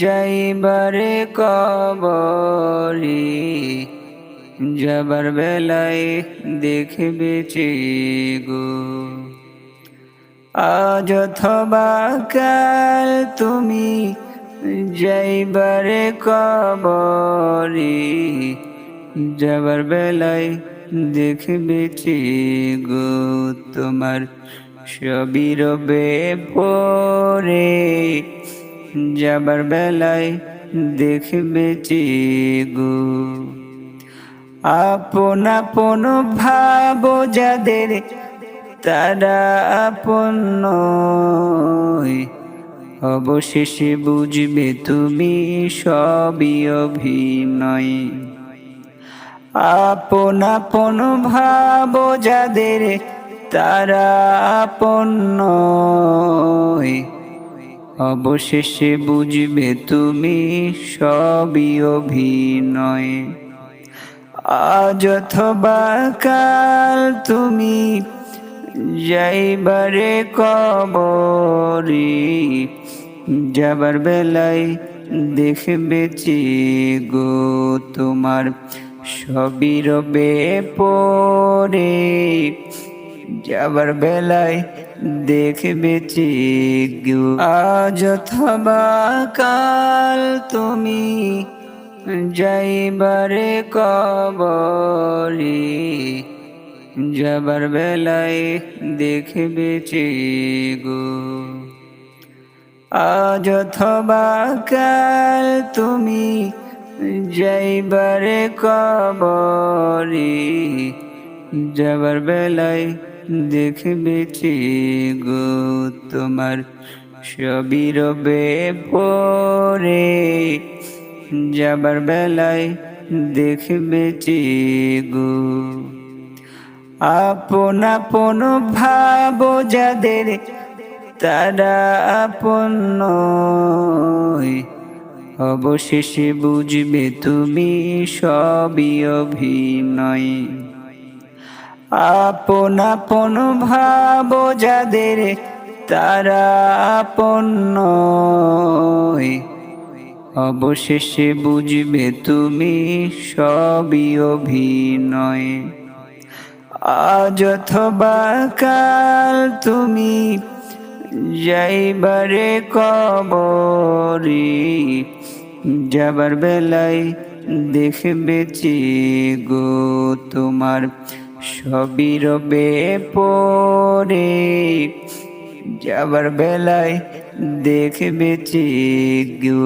যাইবারে কবরে যাবার বেলায় দেখবে গো। আজ অথবা কাল তুমি যাইবারে কবরে যাবার বেলায় দেখবে গো। তোমার সবই রবে পরে যাবার বেলায় দেখবে গো। আপন আপন ভাবো যাদের তারা আপন নয়, অবশেষে বুঝবে তুমি সবই অভিনয়। আপন আপন ভাবো যাদের তারা আপন নয়, অবশেষে বুঝবে তুমি সবই অভিনয়। আজ অথবা কাল তুমি যাইবারে কবরে যাবার বেলায় দেখবে গো। তোমার সবই রবে পরে যাবার বেলায় দেখবে গো। আজ অথবা কাল তুমি যাইবারে কবরে যাবার বেলায় দেখবে গো। আজ অথবা কাল তুমি যাইবারে কবরে যাবার বেলায় দেখবে গো। তোমার সবই রবে পরে যাবার বেলায় দেখবে গো। আপন আপন ভাবো যাদের তারা আপন নয়, অবশেষে বুঝবে তুমি সবই অভিনয়। আপন আপন ভাবো যাদের তারা আপন নয়, অবশেষে বুঝবে তুমি সবই অভিনয়। আজ অথবা কাল তুমি যাইবারে কবরে যাবার বেলায় দেখবে গো। তোমার সবই রবে পরে যাবার বেলায় দেখবে গো।